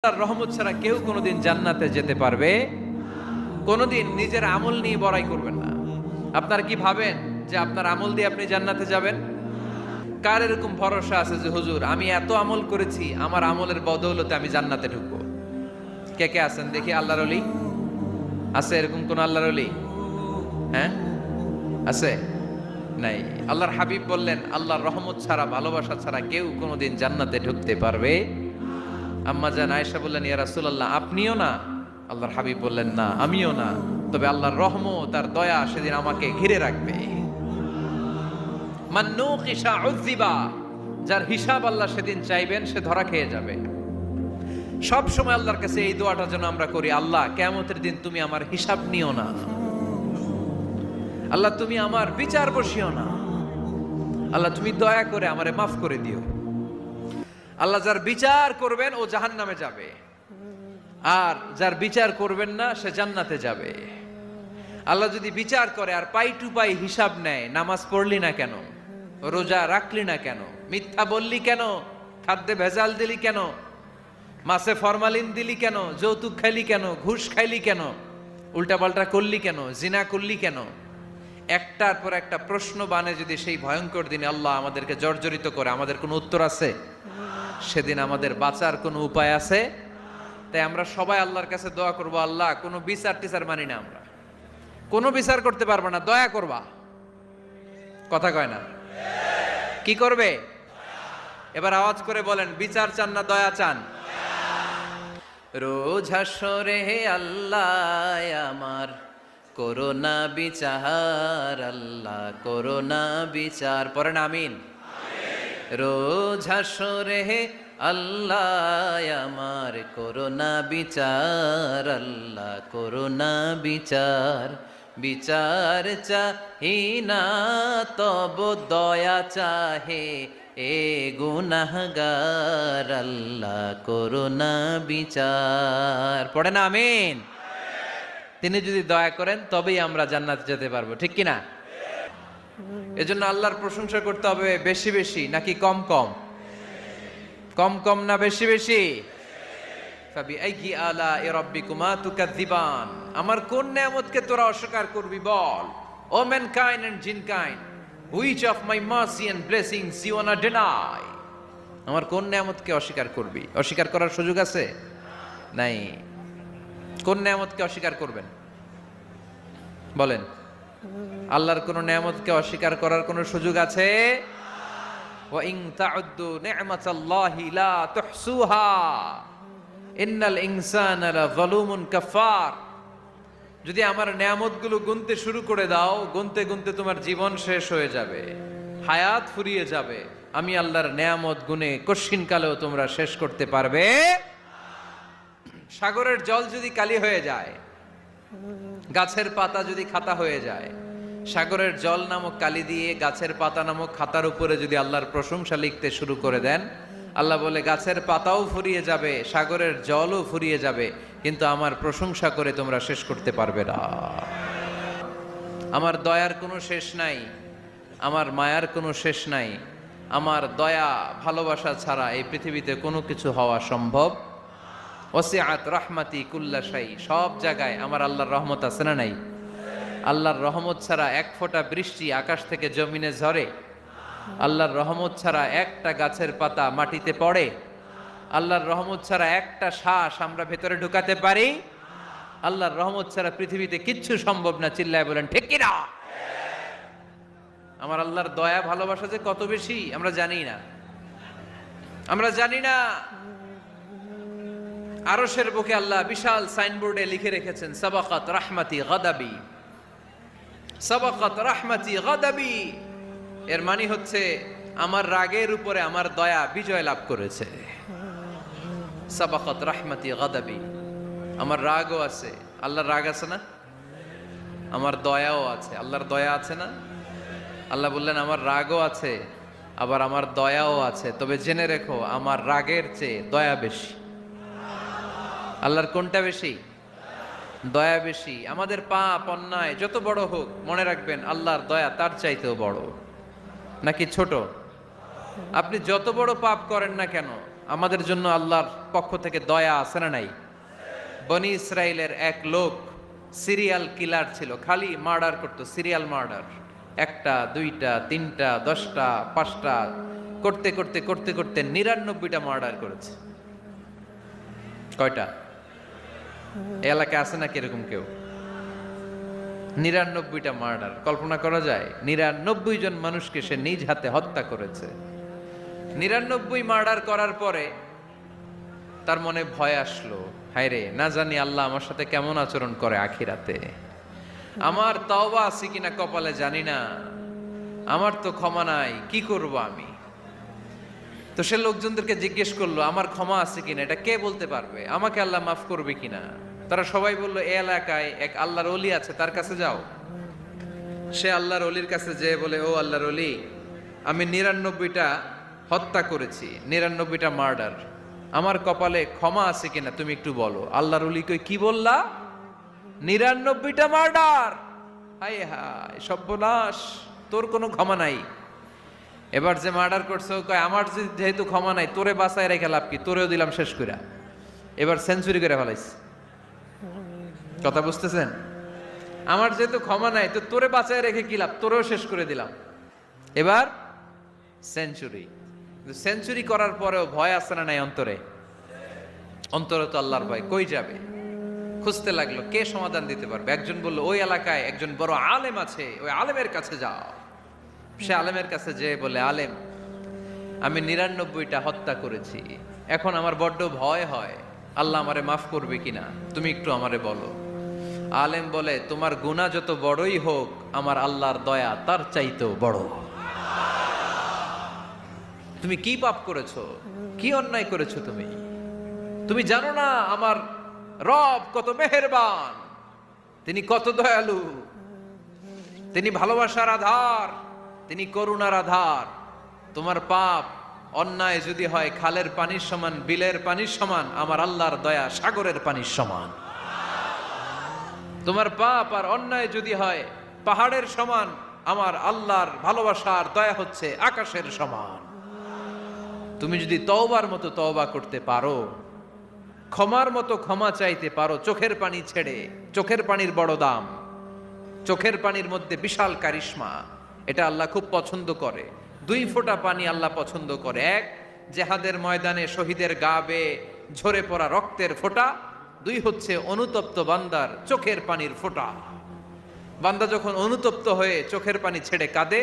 আল্লাহর রহমত ছাড়া কেউ কোনোদিন জান্নাতে যেতে পারবে? কোনোদিন নিজের আমল নিয়ে বড়াই করবেন না। আপনারা কি ভাবেন যে আপনার আমল দিয়ে আপনি জান্নাতে যাবেন? কার এরকম ভরসা আছে যে হুজুর আমি এত আমল করেছি, আমার আমলের বদৌলতে আমি জান্নাতে ঢুকবো? কে কে আছেন দেখি আল্লাহর ওলি? আছে এরকম কোন আল্লাহর ওলি? হ্যাঁ আছে? নাই। আল্লাহর হাবিব বললেন আল্লাহর রহমত ছাড়া, ভালোবাসা ছাড়া কেউ কোনোদিন জান্নাতে ঢুকতে পারবে? আম্মা জান আয়েশা বললেন, ইয়া রাসূলুল্লাহ আপনিও না? আল্লাহর হাবিব বললেন, না আমিও না, তবে আল্লাহর রহমত তার দয়া সেদিন আমাকে ঘিরে রাখবে। মান নুকিশা উযিবা, যার হিসাব আল্লাহ সেদিন চাইবেন সে ধরা খেয়ে যাবে। সব সময় আল্লাহর কাছে এই দোয়াটা যেন আমরা করি, আল্লাহ কিয়ামতের দিন তুমি আমার হিসাব নিও না, আল্লাহ তুমি আমার বিচার বসিও না, আল্লাহ তুমি দয়া করে আমারে মাফ করে দিও। আল্লাহ যার বিচার করবেন ও জাহান্নামে যাবে, আর যার বিচার করবেন না সে জান্নাতে যাবে। আল্লাহ যদি বিচার করে আর পাই টু পাই হিসাব নেয়, নামাজ পড়লি না কেন, রোজা রাখলি না কেন, মিথ্যা বললি কেন, খাদ্যে ভেজাল দিলি কেন, মাছে ফরমালিন দিলি কেন, যৌতুক খাইলি কেন, ঘুষ খাইলি কেন, উল্টাপাল্টা করলি কেন, জিনা করলি কেন, একটার পর একটা প্রশ্ন বানে যদি সেই ভয়ঙ্কর দিনে আল্লাহ আমাদেরকে জর্জরিত করে, আমাদের কোনো উত্তর আছে? সেদিন আমাদের বাঁচার কোনো উপায় আছে? তাই আমরা সবাই আল্লাহর কাছে দোয়া করবো, আল্লাহ কোনো বিচার টিচার মানি না, আমরা কোনো বিচার করতে পারবো না, দয়া করবা। কথা কয় না? কি করবে? এবার আওয়াজ করে বলেন, বিচার চান না দয়া চান? রোজ হাসরে হে আল্লাহ আমার করোনা বিচার, আল্লাহ করোনা বিচার, পড়েন আমিন। রোজ হাসরে হে আল্লাহ আমার করোনা বিচার, আল্লাহ করোনা বিচার, বিচার চাহি না তব দয়া চাহে এ গুনাহগার, আল্লাহ করোনা বিচার, পড়েন আমিন। তিনি যদি দয়া করেন তবেই আমরা জান্নাতে যেতে পারবো, ঠিক কিনা? এজন্য আল্লাহর প্রশংসা করতে হবে বেশি বেশি নাকি কম কম? কম কম না বেশি বেশি? ফাবিআইয়ি আলাኢ রাব্বিকুমা তুকাযযিবান, আমার কোন নিয়ামতকে তোরা অস্বীকার করবি বল? O mankind and jinnkind, which of my mercy and blessings you want to deny? আমার কোন নিয়ামতকে অস্বীকার করবি? অস্বীকার করার সুযোগ আছে? নাই। কোন নিয়ামতকে অস্বীকার করবেন বলেন? আল্লাহর কোন নিয়ামতকে অস্বীকার করার কোন সুযোগ আছে? ওয়া ইন তাউদ্দু নি'মাতাল্লাহি লা তুহসুহা ইন্নাল ইনসানা লাযালুমুন কাফার। যদি আমার নিয়ামতগুলো গুনতে শুরু করে দাও, গুনতে গুনতে তোমার জীবন শেষ হয়ে যাবে, হায়াত ফুরিয়ে যাবে। আমি আল্লাহর নিয়ামত গুনে কশিন কালেও তোমরা শেষ করতে পারবে। সাগরের জল যদি কালি হয়ে যায়, গাছের পাতা যদি খাতা হয়ে যায়, সাগরের জল নামক কালি দিয়ে গাছের পাতা নামক খাতার উপরে যদি আল্লাহর প্রশংসা লিখতে শুরু করে দেন, আল্লাহ বলে গাছের পাতাও ফুরিয়ে যাবে, সাগরের জলও ফুরিয়ে যাবে, কিন্তু আমার প্রশংসা করে তোমরা শেষ করতে পারবে না। আমার দয়ার কোনো শেষ নাই, আমার মায়ার কোনো শেষ নাই। আমার দয়া ভালোবাসা ছাড়া এই পৃথিবীতে কোনো কিছু হওয়া সম্ভব। ওয়াসিআত রাহমাতি কুল্লা শাই, সব জায়গায় আমার আল্লাহর রহমত আছে না নাই? আল্লাহর রহমত ছাড়া এক ফোঁটা বৃষ্টি আকাশ থেকে জমিনে ঝরে? আল্লাহর রহমত ছাড়া একটা গাছের পাতা মাটিতে পড়ে? আল্লাহর রহমত ছাড়া একটা শ্বাস আমরা ভেতরে ঢুকাতে পারি? আল্লাহর রহমত ছাড়া পৃথিবীতে কিচ্ছু সম্ভব না। চিল্লায় বলেন ঠিক কি না? আমার আল্লাহর দয়া ভালোবাসা যে কত বেশি আমরা জানি না, আমরা জানি না। আরশের বুকে আল্লাহ বিশাল সাইনবোর্ডে লিখে রেখেছেন, সাবাকাত রাহমাতি গাদাবি, সাবাকাত রাহমাতি গাদাবি। এর মানে হচ্ছে আমার রাগের উপরে আমার দয়া বিজয় লাভ করেছে। সাবাকাত রাহমাতি গাদাবি, আমার রাগও আছে, আল্লাহর রাগ আছে না? আমার দয়াও আছে, আল্লাহর দয়া আছে না? আল্লাহ বললেন আমার রাগও আছে, আবার আমার দয়াও আছে, তবে জেনে রেখো আমার রাগের চেয়ে দয়া বেশি। আল্লাহর কোনটা বেশি? দয়া বেশি। আমাদের পাপ অন্যায় যত বড় হোক, মনে রাখবেন আল্লাহর দয়া তার চাইতেও বড়। নাকি ছোট? আপনি যত বড় পাপ করেন না কেন, আমাদের জন্য আল্লাহর পক্ষ থেকে দয়া আছে না নাই? বনি ইসরায়েলের এক লোক সিরিয়াল কিলার ছিল, খালি মার্ডার করতো, সিরিয়াল মার্ডার, 1টা 2টা 3টা 10টা 5টা করতে করতে করতে করতে 99টা মার্ডার করেছে। কয়টা? এলাকায় আছে নাকি এরকম কেউ? 99টা মার্ডার। কল্পনা করা যায়? 99 জন মানুষকে সে নিজ হাতে হত্যা করেছে। 99 মার্ডার করার পরে তার মনে ভয় আসলো, হায়রে না জানি আল্লাহ আমার সাথে কেমন আচরণ করে আখিরাতে, আমার তওবা আছে কিনা কপালে জানি না, আমার তো ক্ষমা নাই, কি করব আমি? তো সে লোকজনদেরকে জিজ্ঞেস করলো আমার ক্ষমা আছে কিনা, এটা কে বলতে পারবে, আমাকে আল্লাহ মাফ করবে কিনা? তারা সবাই বলল এই এলাকায় এক আল্লাহর ওলি আছে, তার কাছে যাও। সে আল্লাহর ওলির কাছে যেয়ে বলে, ও আল্লাহর ওলি, আমি 99টা হত্যা করেছি, 99টা মার্ডার, আমার কপালে ক্ষমা আছে কিনা তুমি একটু বলো। আল্লাহর ওলি কই, কি বললা? 99টা মার্ডার? হায় হায় সর্বনাশ, তোর কোনো ক্ষমা নাই। এবার যে মার্ডার করছে কয়, আমার যেহেতু ক্ষমা নাই, তোরে বাঁচায় রেখে লাভ কি, তোরেও দিলাম শেষ কইরা। এবার সেঞ্চুরি করে ফেলাইছে। কথা বুঝতেছেন? আমার যেহেতু ক্ষমা নাই, তো তোরে বাঁচায় রেখে কি লাভ, তোরেও শেষ করে দিলাম। এবার সেঞ্চুরি। সেঞ্চুরি করার পরেও ভয় আসে না নাই অন্তরে? অন্তরে তো আল্লাহর ভয়, কই যাবে? খুঁজতে লাগলো কে সমাধান দিতে পারবে। একজন বলল, ওই এলাকায় একজন বড় আলেম আছে, ওই আলেমের কাছে যাও। সে আলেমের কাছে যেয়ে বলে, আলেম, আমি 99টা হত্যা করেছি, এখন আমার বড্ড ভয় হয়, আল্লাহ আমারে মাফ করবে কিনা, তুমি একটু আমারে বলো। আলেম বলে, তোমার গুনাহ যত বড়ই হোক, আমার আল্লাহর দয়া তার চাইতেও বড়। তুমি কি পাপ করেছো, কি অন্যায় করেছো তুমি? তুমি জানো না আমার রব কত মেহেরবান, তিনি কত দয়ালু, তিনি ভালোবাসার আধার, তিনি করুণার আধার। তোমার পাপ অন্যায় যদি হয় খালের পানির সমান, বিলের পানির সমান, আমার আল্লাহর দয়া সাগরের পানির সমান। তোমার পাপ আর অন্যায় যদি হয় পাহাড়ের সমান, আমার আল্লাহর ভালোবাসার দয়া হচ্ছে আকাশের সমান। তুমি যদি তওবার মতো তওবা করতে পারো, ক্ষমার মতো ক্ষমা চাইতে পারো, চোখের পানি ছেড়ে, চোখের পানির বড় দাম, চোখের পানির মধ্যে বিশাল কারিশমা, এটা আল্লাহ খুব পছন্দ করে। 2 ফোঁটা পানি আল্লাহ পছন্দ করে। এক, জেহাদের ময়দানে শহীদের গা বেয়ে ঝরে পড়া রক্তের ফোঁটা। 2 হচ্ছে অনুতপ্ত বান্দার চোখের পানির ফোঁটা। বান্দা যখন অনুতপ্ত হয়ে চোখের পানি ছেড়ে কাঁদে,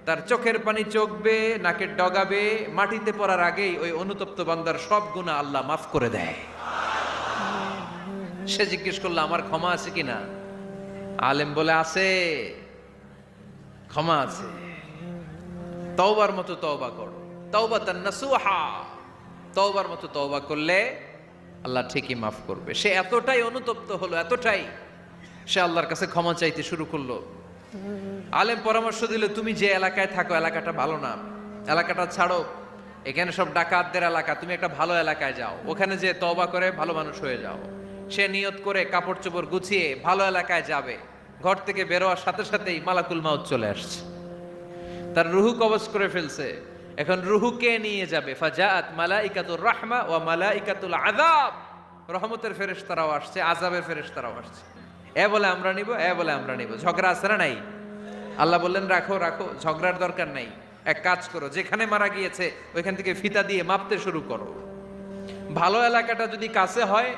তার চোখের পানি চোখ বেয়ে নাকের ডগা বেয়ে মাটিতে পড়ার আগেই ওই অনুতপ্ত বান্দার সব গুনাহ আল্লাহ মাফ করে দেয়। সে জিজ্ঞেস করলো, আমার ক্ষমা আছে কিনা? আলেম বলে, আছে, ক্ষমা আছে। তওবার মতো তওবা করো, তাওবাতান নাসুহা, তওবার মতো তওবা করলে আল্লাহ ঠিকই মাফ করবে। সে এতটাই অনুতপ্ত হলো, এতটাই, সে আল্লাহর কাছে ক্ষমা চাইতে শুরু করলো। আলেম পরামর্শ দিল, তুমি যে এলাকায় থাকো এলাকাটা ভালো না, এলাকাটা ছাড়ো, এখানে সব ডাকাতদের এলাকা, তুমি একটা ভালো এলাকায় যাও, ওখানে যে তওবা করে ভালো মানুষ হয়ে যাও। সে নিয়ত করে কাপড় চোপড় গুছিয়ে ভালো এলাকায় যাবে। ঘর থেকে বেরোয়ার সাথে সাথেই মালাকুল মাউত চলে আসছে, তার রুহু কবজ করে ফেলছে। এখন রুহুকে নিয়ে যাবে। ফাজাআত মালাইকাতুর রাহমা ওয়া মালাইকাতুল আযাব, রহমতের ফেরেশতারাও আসছে, আযাবের ফেরেশতারাও আসছে। এ বলে আমরা নিব, এ বলে আমরা নিব। ঝগড়া আছে না নাই? আল্লাহ বললেন, রাখো রাখো, ঝগড়ার দরকার নাই। এক কাজ করো, যেখানে মারা গিয়েছে ওইখান থেকে ফিতা দিয়ে মাপতে শুরু করো। ভালো এলাকাটা যদি কাছে হয়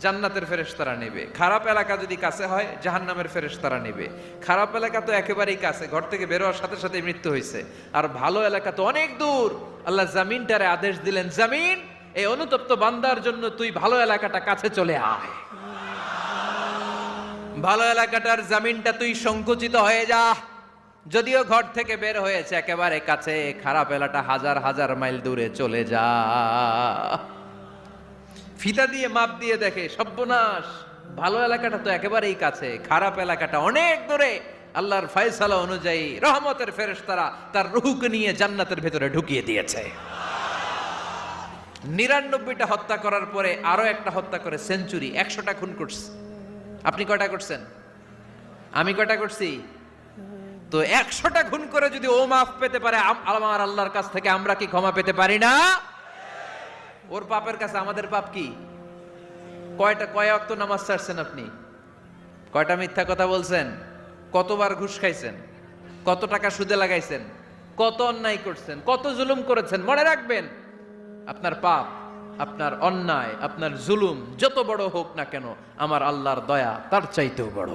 জান্নাতের ফেরেশতারা নেবে, খারাপ এলাকা যদি কাছে হয় জাহান্নামের ফেরেশতারা নেবে। খারাপ এলাকা তো একেবারেই কাছে, ঘর থেকে বেরোয়ার সাথে সাথে মৃত্যু হয়েছে। আর ভালো এলাকা তো অনেক দূর। আল্লাহ জামিনটারে আদেশ দিলেন, জামিন, এই অনুতপ্ত বান্দার জন্য তুই ভালো এলাকাটা কাছে চলে আয়। ভালো এলাকাটার জামিনটা তুই সংকুচিত হয়ে যা। যদিও ঘর থেকে বের হয়েছে একেবারে কাছে, খারাপ এলাকা হাজার হাজার মাইল দূরে চলে যা। ফিতা দিয়ে মাপ দিয়ে দেখে, সর্বনাশ, ভালো এলাকাটা তো একেবারেই কাছে, খারাপ এলাকাটা অনেক দূরে। আল্লাহর ফয়সালা অনুযায়ী রহমতের ফেরেশতারা তার রূহকে নিয়ে জান্নাতের ভেতরে ঢুকিয়ে দিয়েছে। 99টা হত্যা করার পরে আরো একটা হত্যা করে সেঞ্চুরি, 100টা খুন করছে। আপনি কয়টা করছেন? আমি কয়টা করছি? তো 100টা খুন করে যদি ও মাফ পেতে পারে আমার আল্লাহর কাছ থেকে, আমরা কি ক্ষমা পেতে পারি না? ওর পাপের কাছে আমাদের পাপ কি? কয় ওয়াক্ত নামাজ ছাড়ছেন আপনি? কয়টা মিথ্যা কথা বলছেন? কতবার ঘুষ খাইছেন? কত টাকা সুদে লাগাইছেন? কত অন্যায় করছেন? কত জুলুম করেছেন? মনে রাখবেন, আপনার পাপ, আপনার অন্যায়, আপনার জুলুম যত বড় হোক না কেন, আমার আল্লাহর দয়া তার চাইতেও বড়।